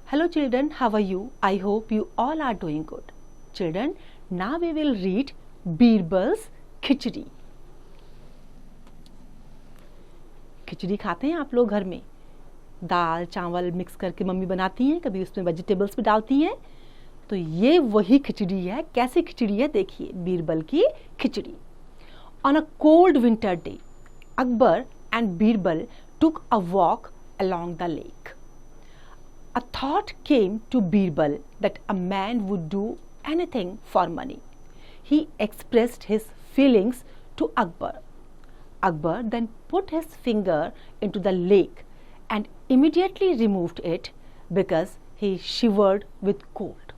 Hello children, how are you? I hope you all are doing good. Children, now we will read Birbal's खिचड़ी. खिचड़ी खाते हैं आप लोग घर में? दाल चावल मिक्स करके मम्मी बनाती हैं, कभी उसमें वेजिटेबल्स भी डालती हैं. तो ये वही खिचड़ी है. कैसी खिचड़ी है देखिए, बीरबल की खिचड़ी. On a cold winter day, Akbar and Birbal took a walk along the lake. A thought came to Birbal that a man would do anything for money. He expressed his feelings to Akbar. Akbar then put his finger into the lake and immediately removed it because he shivered with cold.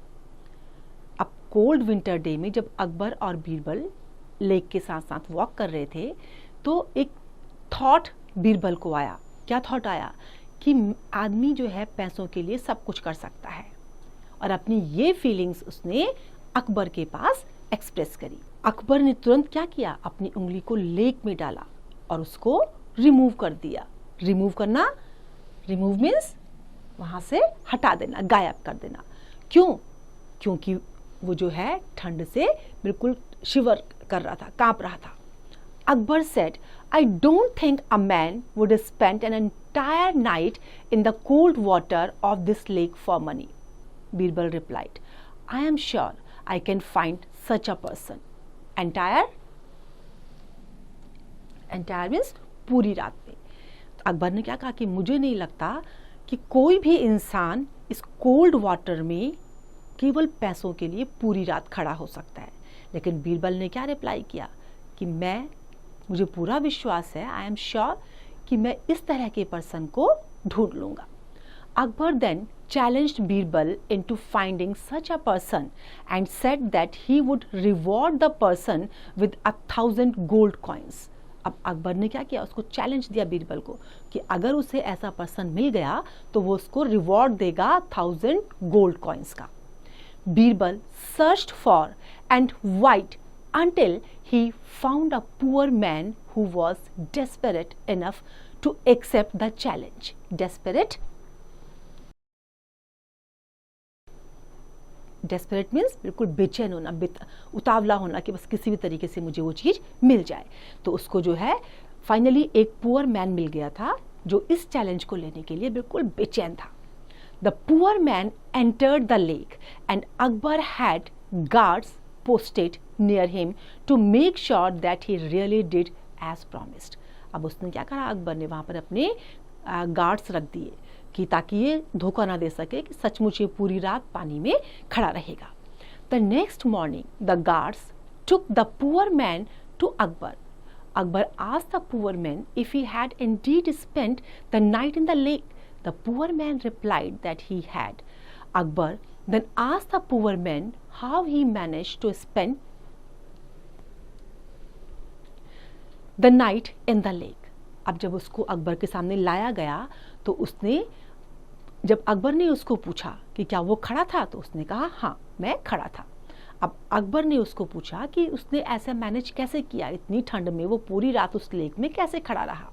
अब cold winter day में जब अकबर और Birbal lake के साथ साथ walk कर रहे थे तो एक थॉट बीरबल को आया. क्या थॉट आया? कि आदमी जो है पैसों के लिए सब कुछ कर सकता है. और अपनी ये फीलिंग्स उसने अकबर के पास एक्सप्रेस करी. अकबर ने तुरंत क्या किया? अपनी उंगली को लेक में डाला और उसको रिमूव कर दिया. रिमूव करना, रिमूव मीन्स वहां से हटा देना, गायब कर देना. क्यों? क्योंकि वो जो है ठंड से बिल्कुल शिवर कर रहा था, कांप रहा था. Akbar said, I don't think a man would spend an entire night in the cold water of this lake for money. Birbal replied, I am sure I can find such a person. Entire means पूरी रात में. अकबर ने क्या कहा कि मुझे नहीं लगता कि कोई भी इंसान इस कोल्ड वाटर में केवल पैसों के लिए पूरी रात खड़ा हो सकता है. लेकिन बीरबल ने क्या रिप्लाई किया कि मुझे पूरा विश्वास है, आई एम श्योर कि मैं इस तरह के पर्सन को ढूंढ लूंगा. Akbar then challenged Birbal into finding such a person and said that he would reward the person with 1,000 gold coins. अब अकबर ने क्या किया? उसको चैलेंज दिया बीरबल को कि अगर उसे ऐसा पर्सन मिल गया तो वो उसको रिवॉर्ड देगा 1,000 गोल्ड कॉइन्स का. Birbal searched for and white until he found a poor man who was desperate enough to accept the challenge. Desperate means बिल्कुल बेचैन होना, उतावला होना कि बस किसी भी तरीके से मुझे वो चीज़ मिल जाए. तो उसको जो है फाइनली एक पुअर मैन मिल गया था जो इस चैलेंज को लेने के लिए बिल्कुल बेचैन था. The poor man entered the lake and Akbar had guards posted near him to make sure that he really did as promised. अब उसने क्या करा? अकबर ने वहाँ पर अपने गार्ड्स रख दिए कि ताकि ये धोखा ना दे सके कि सचमुच ये पूरी रात पानी में खड़ा रहेगा. The next morning the guards took the poor man to Akbar. Akbar asked the poor man if he had indeed spent the night in the lake. The poor man replied that he had. Akbar then asked the poor man how he managed to spend the night in the lake. अब जब उसको अकबर के सामने लाया गया तो जब अकबर ने उसको पूछा कि क्या वो खड़ा था तो उसने कहा हाँ मैं खड़ा था. अब अकबर ने उसको पूछा कि उसने ऐसा मैनेज कैसे किया, इतनी ठंड में वो पूरी रात उस लेक में कैसे खड़ा रहा.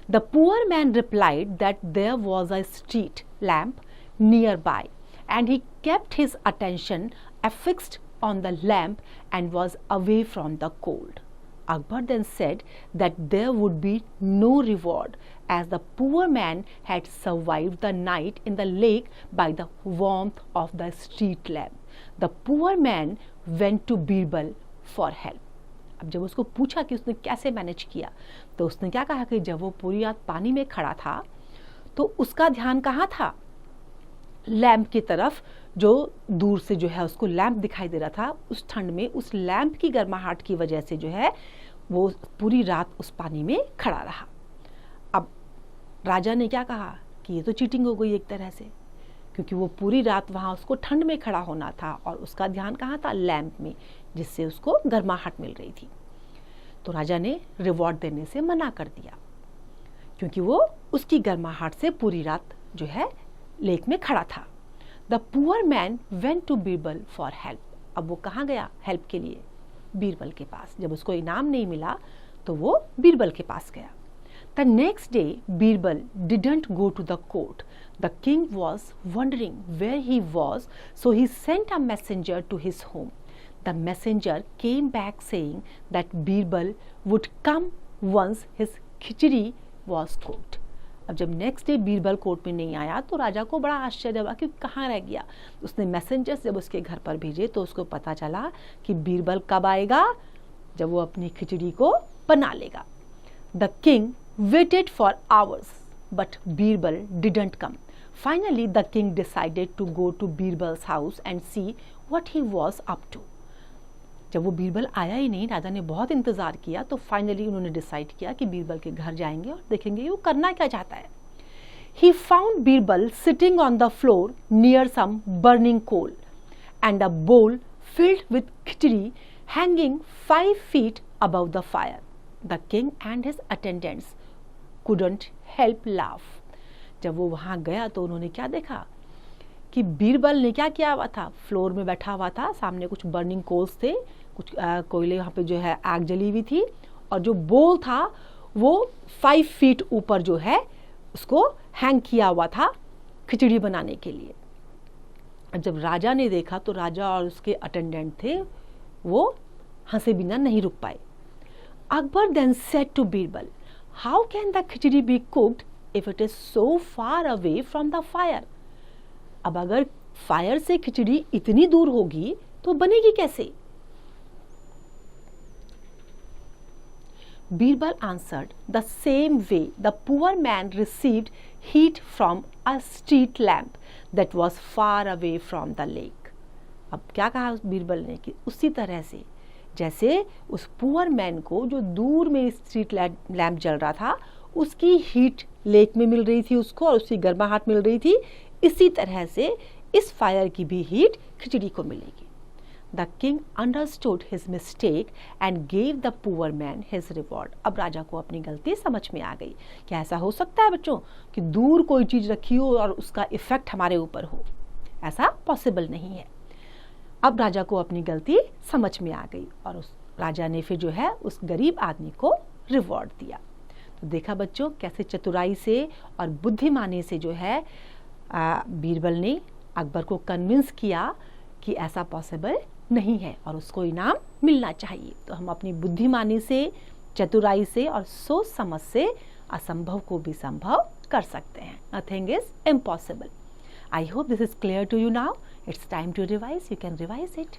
The poor man replied that there was a street lamp nearby and he kept his attention affixed on the lamp and was away from the cold. Akbar then said that there would be no reward as the poor man had survived the night in the lake by the warmth of the street lamp. The poor man went to Birbal for help. अब जब उसको पूछा कि उसने कैसे manage किया तो उसने क्या कहा कि जब वो पूरी रात पानी में खड़ा था तो उसका ध्यान कहाँ था? लैंप की तरफ, जो दूर से जो है उसको लैंप दिखाई दे रहा था. उस ठंड में उस लैंप की गर्माहट की वजह से जो है वो पूरी रात उस पानी में खड़ा रहा. अब राजा ने क्या कहा कि ये तो चीटिंग हो गई एक तरह से, क्योंकि वो पूरी रात वहाँ उसको ठंड में खड़ा होना था और उसका ध्यान कहाँ था? लैंप में, जिससे उसको गर्माहट मिल रही थी. तो राजा ने रिवॉर्ड देने से मना कर दिया क्योंकि वो उसकी गर्माहट से पूरी रात जो है लेक में खड़ा था. The poor man went to Birbal for help. अब वो कहाँ गया हेल्प के लिए? बीरबल के पास. जब उसको इनाम नहीं मिला तो वो बीरबल के पास गया. The next day, Birbal didn't go to the court. The king was wondering where he was, so he sent a messenger to his home. The messenger came back saying that Birbal would come once his khichdi was cooked. अब जब next day Birbal court में नहीं आया तो राजा को बड़ा आश्चर्य हुआ कि कहाँ रह गया। उसने मैसेंजर्स जब उसके घर पर भेजे तो उसको पता चला कि बीरबल कब आएगा, जब वो अपनी खिचड़ी को बना लेगा। The king waited for hours but Birbal didn't come. Finally the king decided to go to Birbal's house and see what he was up to. जब वो बीरबल आया ही नहीं, राजा ने बहुत इंतजार किया, तो फाइनली उन्होंने डिसाइड किया कि बीरबल के घर जाएंगे और देखेंगे वो करना क्या चाहता है। He found Birbal sitting on the floor near some burning coal and a bowl filled with khichdi hanging 5 feet above the fire. The king and his attendants couldn't help laugh. जब वो वहाँ गया तो उन्होंने क्या देखा कि बीरबल ने क्या किया हुआ था, फ्लोर में बैठा हुआ था, सामने कुछ बर्निंग कोल्स थे, कुछ कोयले वहाँ पे जो है आग जली हुई थी, और जो बोल था वो 5 feet ऊपर जो है उसको हैंग किया हुआ था खिचड़ी बनाने के लिए। जब राजा ने देखा तो राजा और उसके अटेंडेंट थे वो हंसे बिना नहीं रुक पाए। Akbar then said to Birbal, how can the khichdi be cooked if it is so far away from the fire. अब अगर फायर से खिचड़ी इतनी दूर होगी तो बनेगी कैसे। Birbal answered, the same way the poor man received heat from a street lamp that was far away from the lake. अब क्या कहा बीरबल ने कि उसी तरह से जैसे उस पुअर मैन को जो दूर में स्ट्रीट लैम्प जल रहा था उसकी हीट लेक में मिल रही थी उसको, और उसकी गर्माहट मिल रही थी, इसी तरह से इस फायर की भी हीट खिचड़ी को मिलेगी। The king understood his mistake and gave the poor man his reward. अब राजा को अपनी गलती समझ में आ गई। क्या ऐसा हो सकता है बच्चों कि दूर कोई चीज रखी हो और उसका इफेक्ट हमारे ऊपर हो? ऐसा पॉसिबल नहीं है। अब राजा को अपनी गलती समझ में आ गई और उस राजा ने फिर जो है उस गरीब आदमी को रिवॉर्ड दिया। तो देखा बच्चों कैसे चतुराई से और बुद्धिमानी से जो है बीरबल ने अकबर को कन्विंस किया कि ऐसा पॉसिबल नहीं है और उसको इनाम मिलना चाहिए। तो हम अपनी बुद्धिमानी से, चतुराई से और सोच समझ से असंभव को भी संभव कर सकते हैं। Nothing is impossible. I hope this is clear to you now. It's time to revise. You can revise it.